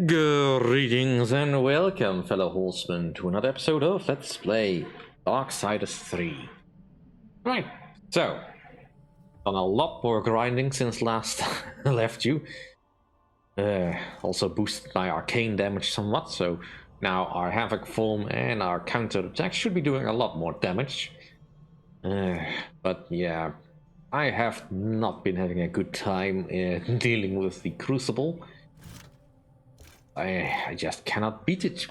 Greetings and welcome, fellow horsemen, to another episode of Let's Play Darksiders 3. Right, so, done a lot more grinding since last I left you. Also boosted my arcane damage somewhat, so now our Havoc form and our counter attack should be doing a lot more damage. But yeah, I have not been having a good time dealing with the Crucible. I just cannot beat it.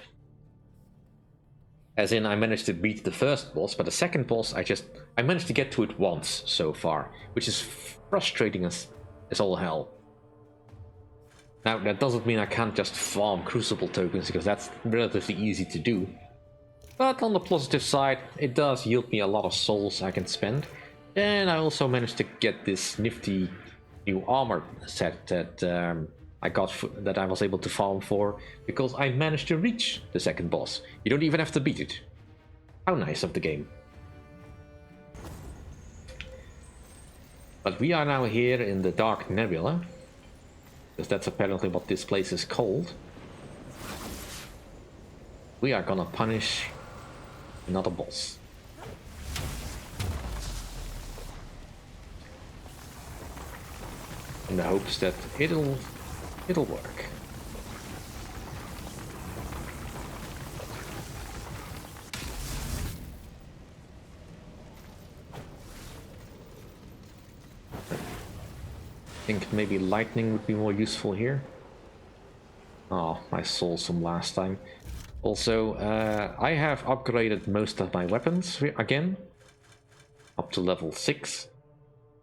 As in, I managed to beat the first boss, but the second boss, I managed to get to it once so far, which is frustrating as all hell. Now, that doesn't mean I can't just farm Crucible tokens, because that's relatively easy to do. But on the positive side, it does yield me a lot of souls I can spend. And I also managed to get this nifty new armor set that that I was able to farm for, because I managed to reach the second boss. You don't even have to beat it. How nice of the game. But we are now here in the Dark Nebula, because that's apparently what this place is called. We are gonna punish another boss. In the hopes that it'll work. I think maybe lightning would be more useful here. Oh, my souls from last time. Also, I have upgraded most of my weapons again, up to level 6.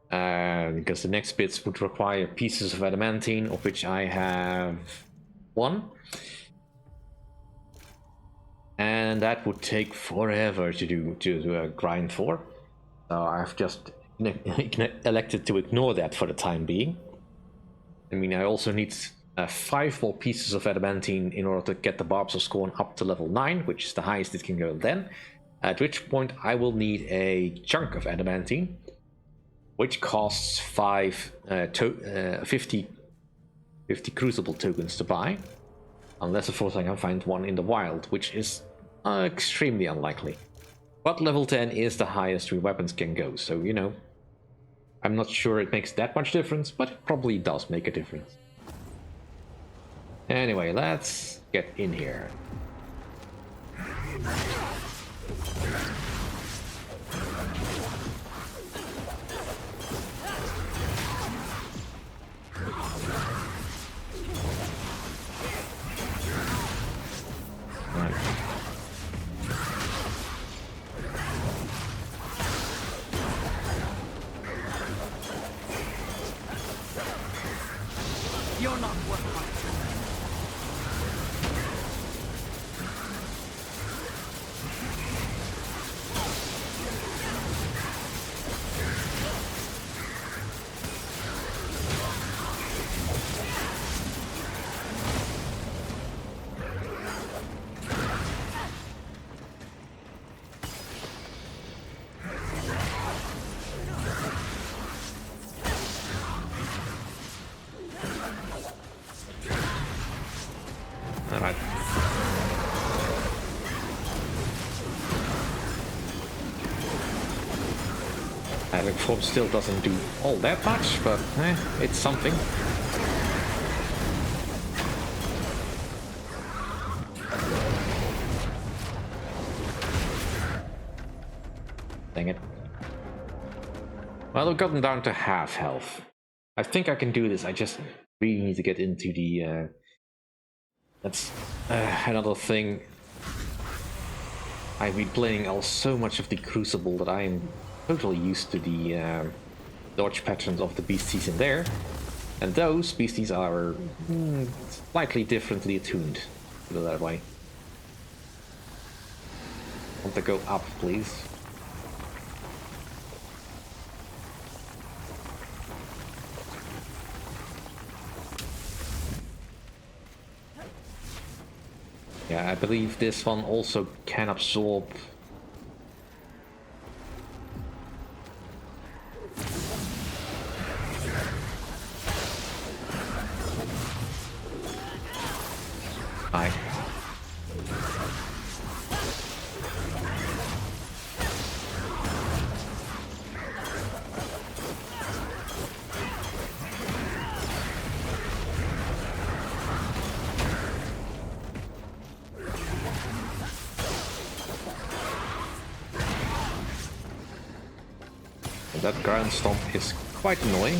Because the next bits would require pieces of adamantine, of which I have 1. And that would take forever to grind for. So I've just elected to ignore that for the time being. I mean, I also need 5 more pieces of adamantine in order to get the Barbs of Scorn up to level 9, which is the highest it can go then. At which point I will need a chunk of adamantine, which costs 50 Crucible tokens to buy, unless of course I can find one in the wild, which is extremely unlikely. But level 10 is the highest your weapons can go, so you know, I'm not sure it makes that much difference, but it probably does make a difference. Anyway, let's get in here. You're not worth my Alright. Havoc form still doesn't do all that much, but it's something. Dang it. Well, we've gotten down to half health. I think I can do this, I just really need to get into the... That's another thing. I've been playing so much of the Crucible that I am totally used to the dodge patterns of the beasties in there. And those beasties are slightly differently attuned, put it that way. Want to go up, please? Yeah, I believe this one also can absorb Hi. That ground stomp is quite annoying.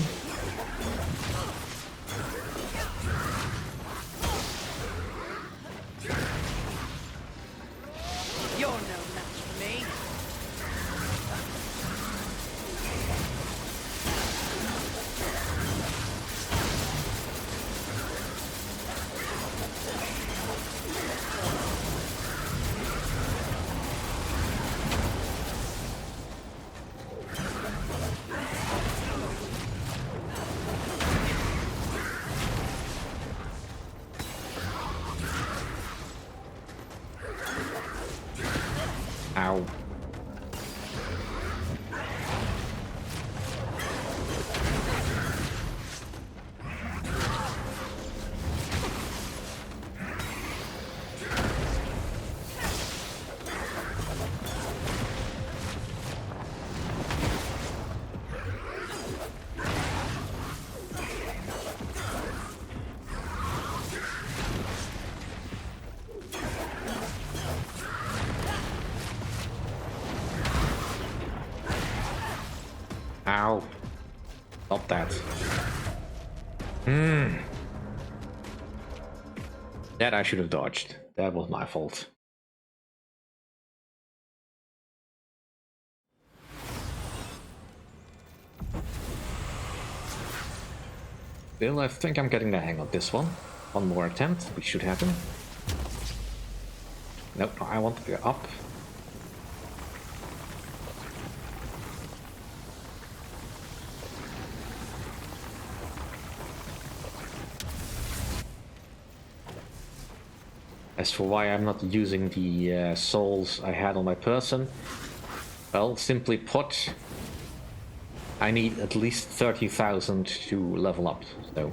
You're no match for me. Ow. Ow. Stop that. That I should have dodged. That was my fault. Still, I think I'm getting the hang of this one. One more attempt, which should happen. Nope, I want to go up. As for why I'm not using the souls I had on my person, well, simply put, I need at least 30,000 to level up, so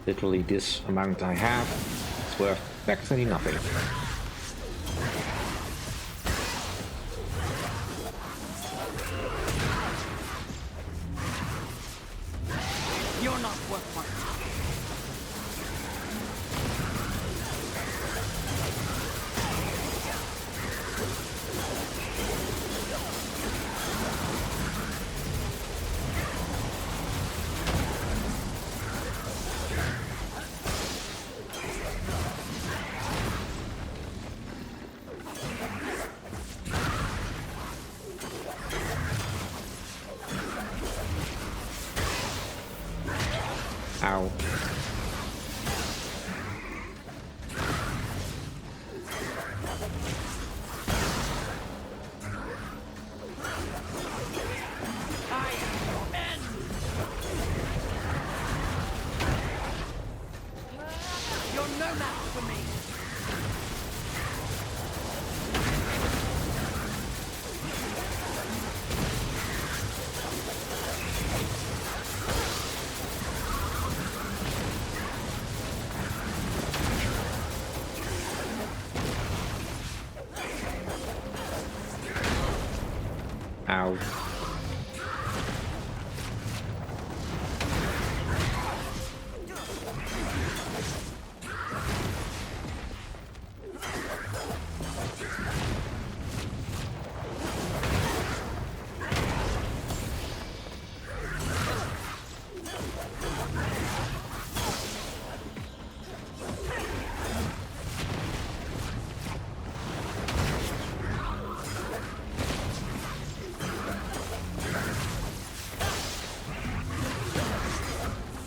literally this amount I have is worth practically nothing. You're not worth my time. Ow. You're no match for me. Ow.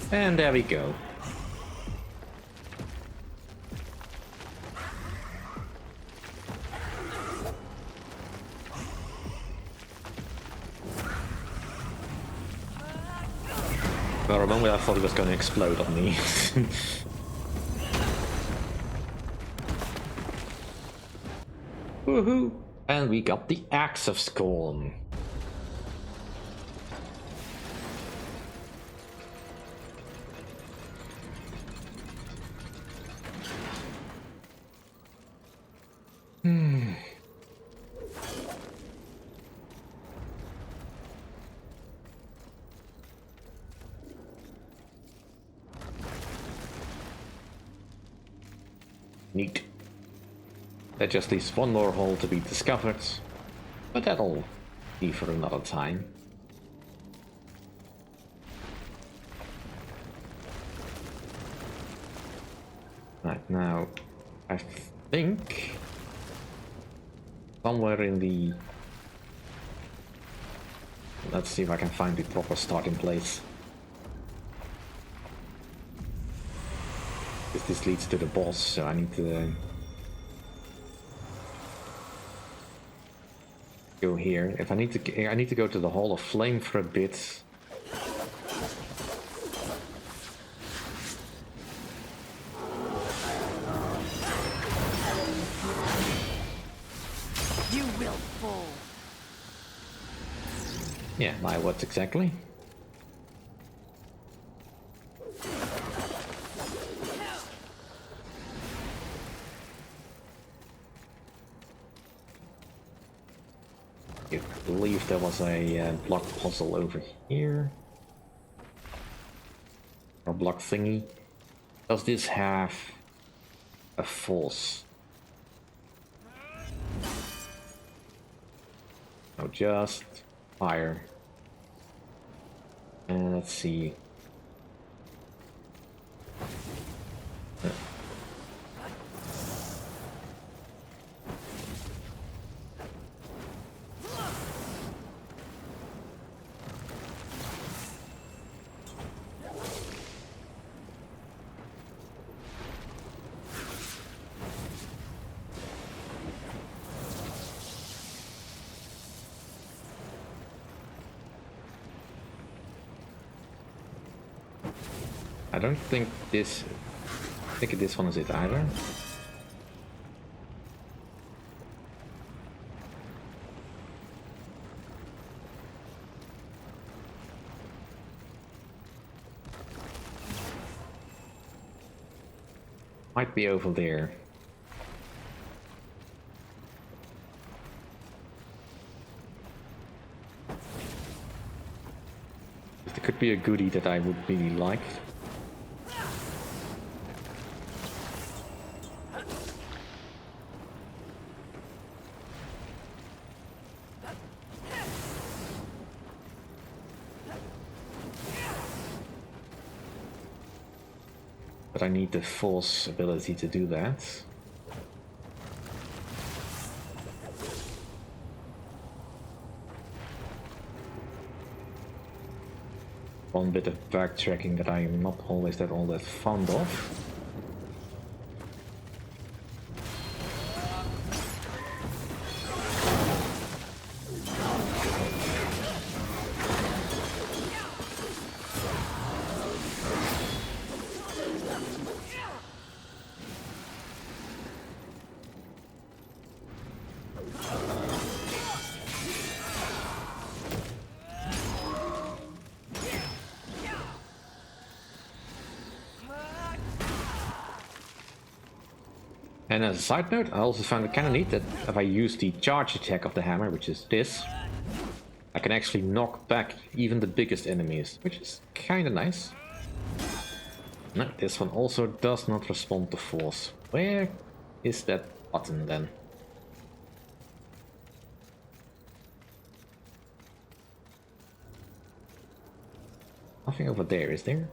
And there we go. For a moment I thought it was going to explode on me. Woohoo! And we got the Axe of Scorn. Neat. That just leaves one more hole to be discovered, but that'll be for another time. Right, now I think somewhere in the... Let's see if I can find the proper starting place. This leads to the boss, so I need to go here. If I need to go to the Hall of Flame for a bit. You will fall. Yeah, my words exactly. I believe there was a block puzzle over here. Or block thingy. Does this have a force? No, just fire. And let's see. I don't think this... I think this one is it either. Might be over there. There could be a goodie that I would really like. But I need the force ability to do that. One bit of backtracking that I am not always all that fond of. And as a side note, I also found it kind of neat that if I use the charge attack of the hammer, which is this, I can actually knock back even the biggest enemies, which is kind of nice. No, this one also does not respond to force. Where is that button then? Nothing over there, is there?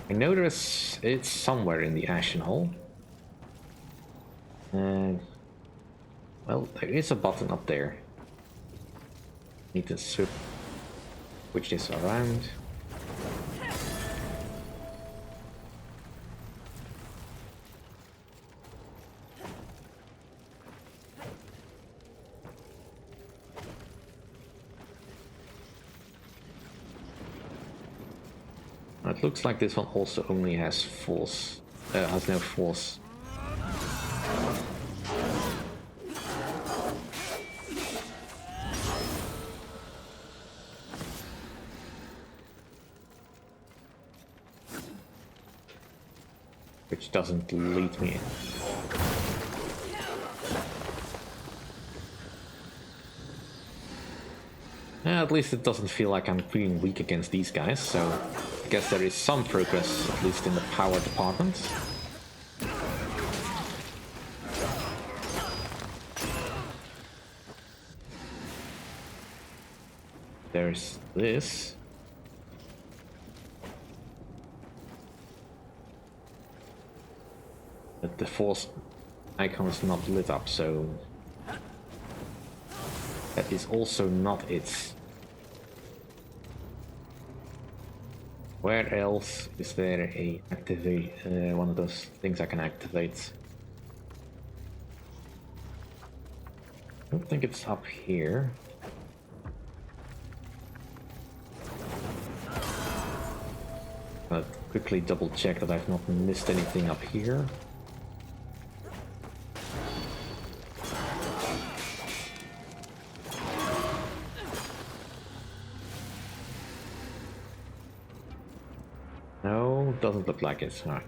I know it's somewhere in the Ashen Hall. And well, there is a button up there. Need to switch this around. It looks like this one also only has force, has no force. Which doesn't lead me. At least it doesn't feel like I'm feeling weak against these guys, so I guess there is some progress, at least in the power department. There's this. But the force icon is not lit up, so that is also not it. Where else is there a activate one of those things I can activate? I don't think it's up here. I'll quickly double check that I've not missed anything up here. No, doesn't look like it. Alright.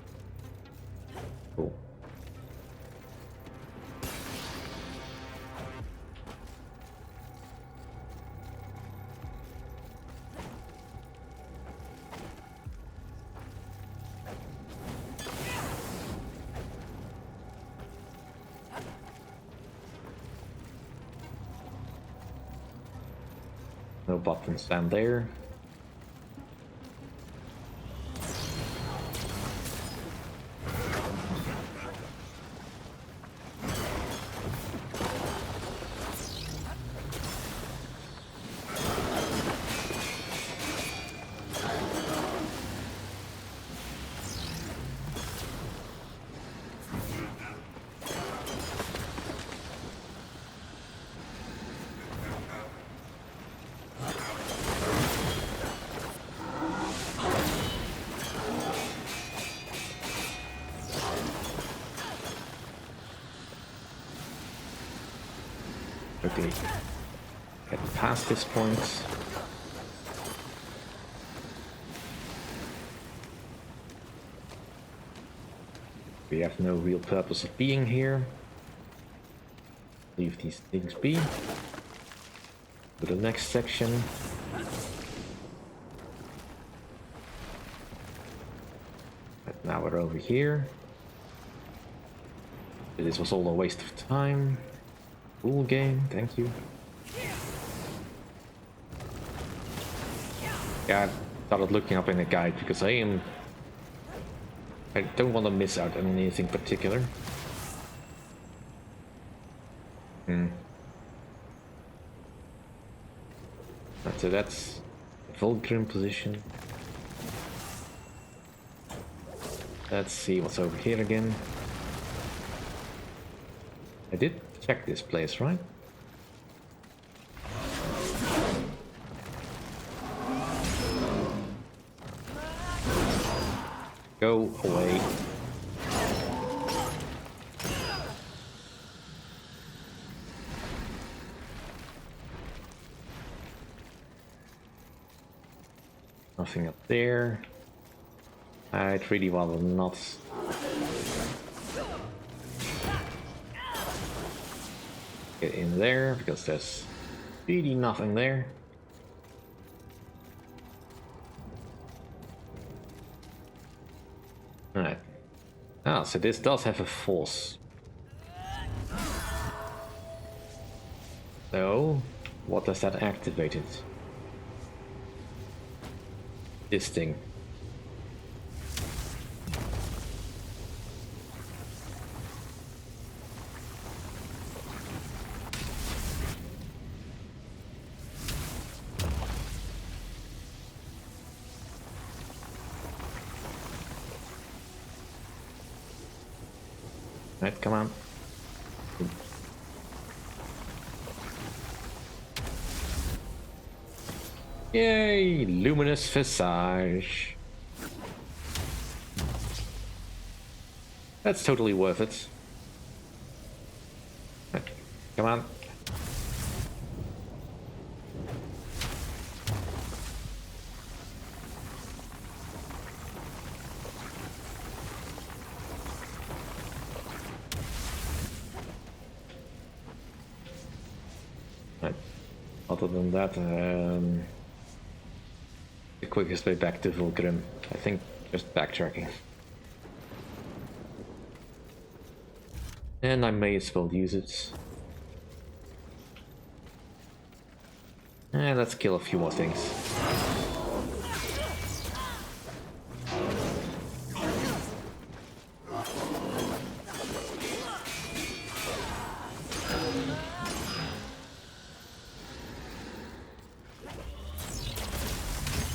Cool. No buttons down there. Quickly get past this point. We have no real purpose of being here. Leave these things be. To the next section. But now we're over here. This was all a waste of time. Cool game, thank you. Yeah, I started looking up in the guide because I don't want to miss out on anything particular. So that's the Fulcrum position. Let's see what's over here again. I did check this place, right? Go away. Nothing up there. I'd really rather not. Get in there because there's really nothing there. Alright. Ah, so this does have a force. So, what does that activate it? This thing. Right, come on. Yay! Luminous Visage. That's totally worth it. Right, come on. Right. Other than that, the quickest way back to Fulcrum, I think just backtracking. And I may as well use it. And let's kill a few more things.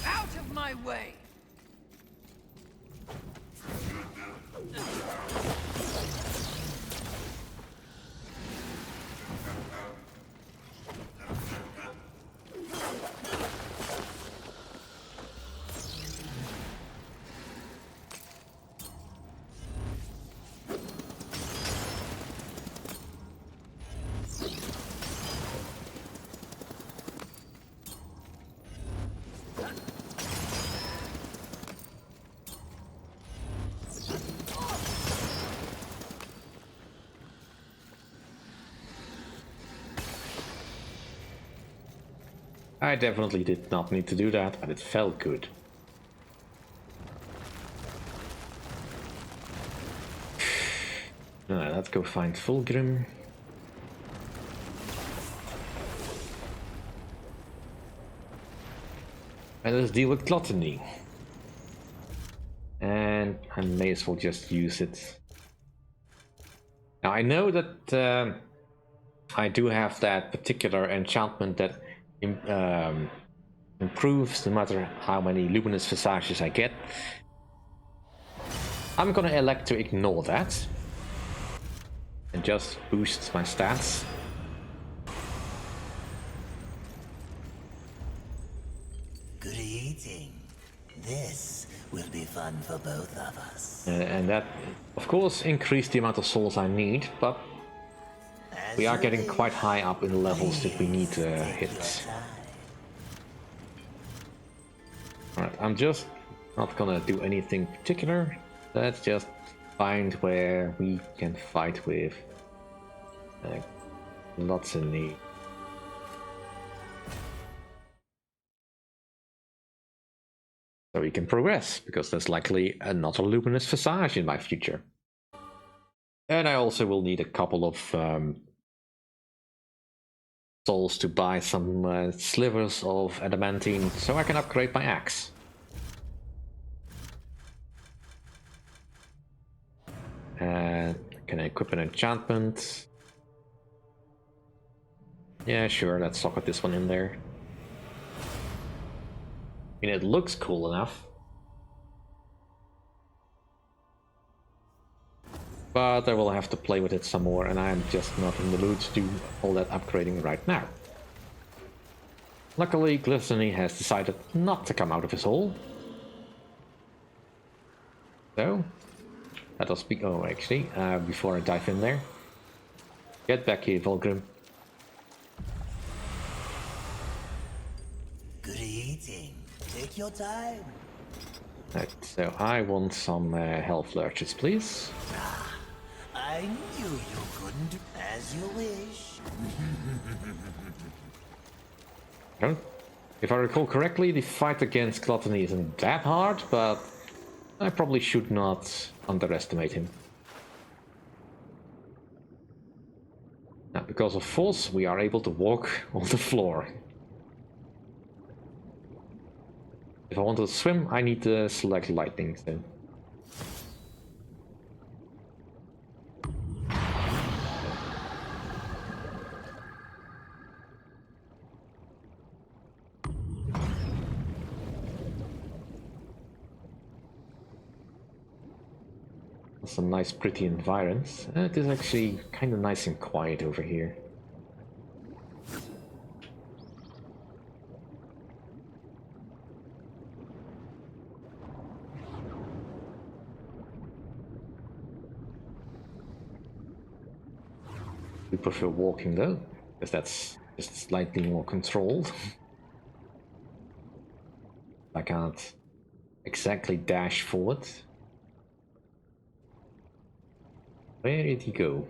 Out of my way! I definitely did not need to do that, but it felt good. Alright, let's go find Fulgrim. And let's deal with Gluttony. And I may as well just use it. Now I know that I do have that particular enchantment that improves no matter how many luminous visages I get. I'm gonna elect to ignore that and just boost my stats. Good eating. This will be fun for both of us. And that, of course, increased the amount of souls I need, but we are getting quite high up in the levels that we need to hit. Alright, I'm just not gonna do anything particular. Let's just find where we can fight with Gluttony. So we can progress, because there's likely another luminous visage in my future. And I also will need a couple of souls to buy some slivers of adamantine so I can upgrade my axe. Can I equip an enchantment? Yeah, sure, let's socket this one in there. I mean, it looks cool enough. But I will have to play with it some more, and I'm just not in the mood to do all that upgrading right now. Luckily, Gluttony has decided not to come out of his hole. So, let us speak. Oh, actually, before I dive in there, get back here, Fulgrim. Good eating. Take your time. Right, so I want some health lurches, please. I knew you couldn't. As you wish. If I recall correctly, the fight against Gluttony isn't that hard, but I probably should not underestimate him. Now, because of force, we are able to walk on the floor. If I want to swim, I need to select lightning, so. Some nice pretty environs. It is actually kind of nice and quiet over here. We prefer walking though, because that's just slightly more controlled. I can't exactly dash forward. Where did he go?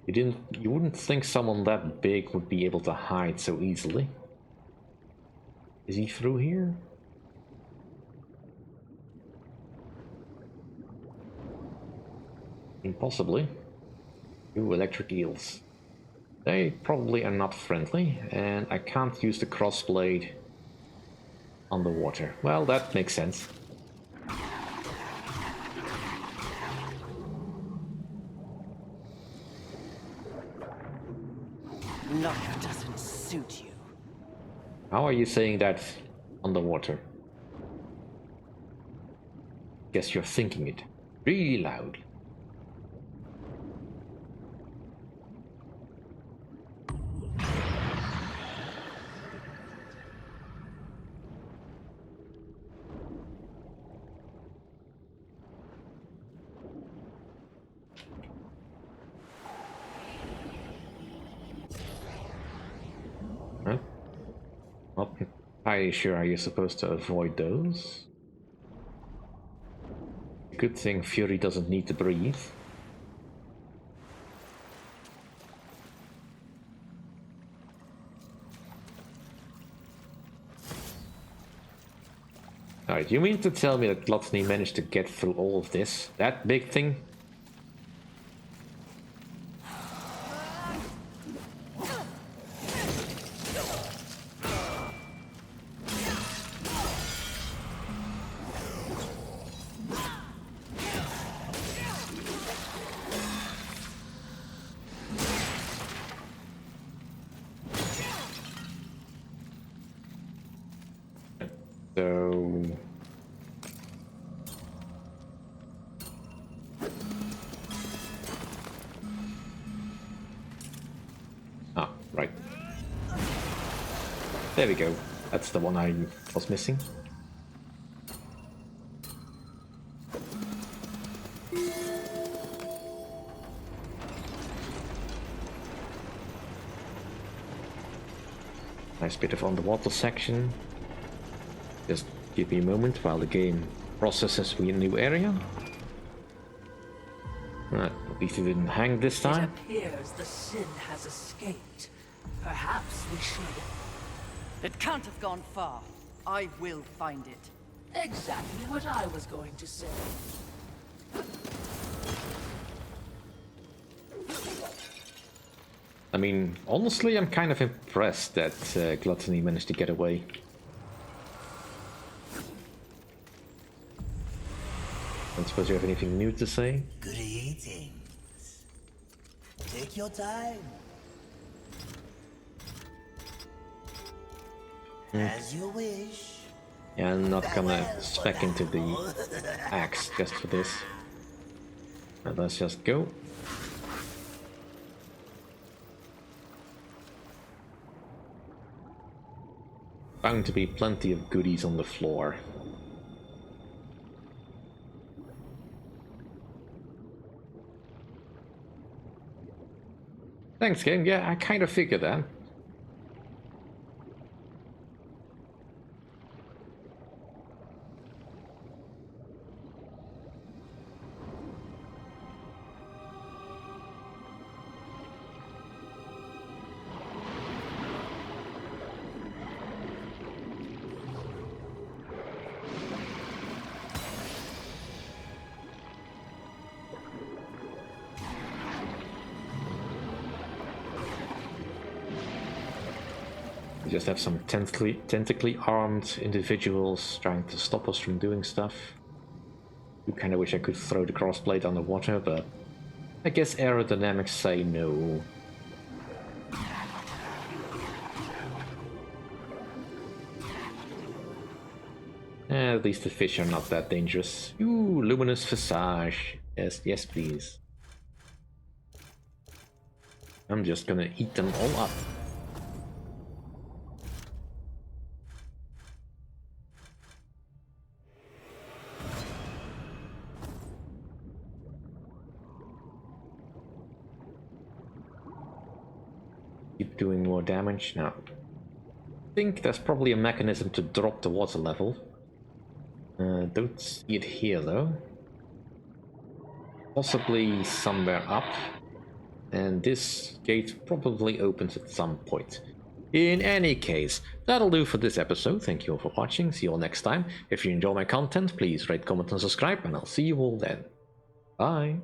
You wouldn't think someone that big would be able to hide so easily. Is he through here? Impossibly. Ooh, electric eels. They probably are not friendly, and I can't use the crossblade on the water. Well, that makes sense. Luck doesn't suit you. How are you saying that underwater? Guess you're thinking it really loud. Huh? Not entirely sure how you're supposed to avoid those. Good thing Fury doesn't need to breathe. Alright, you mean to tell me that Gluttony managed to get through all of this? That big thing? So... Ah, right. There we go. That's the one I was missing. Nice bit of underwater section. Just give me a moment while the game processes a new area. Right, at least it didn't hang this time. It appears the sin has escaped. Perhaps we should. It can't have gone far. I will find it. Exactly what I was going to say. I mean, honestly, I'm kind of impressed that Gluttony managed to get away. Don't suppose you have anything new to say? Good eating. Take your time. As you wish. Yeah, I'm not gonna spec into the axe just for this. But let's just go. Bound to be plenty of goodies on the floor. Thanks, game. Yeah, I kind of figured that. We just have some tentacly armed individuals trying to stop us from doing stuff. I kind of wish I could throw the crossblade underwater, but I guess aerodynamics say no. At least the fish are not that dangerous. Ooh, luminous visage. Yes, yes, please. I'm just gonna eat them all up. Keep doing more damage now. I think there's probably a mechanism to drop the water level. Don't see it here though. Possibly somewhere up. And this gate probably opens at some point. In any case, that'll do for this episode. Thank you all for watching. See you all next time. If you enjoy my content, please rate, comment and subscribe, and I'll see you all then. Bye.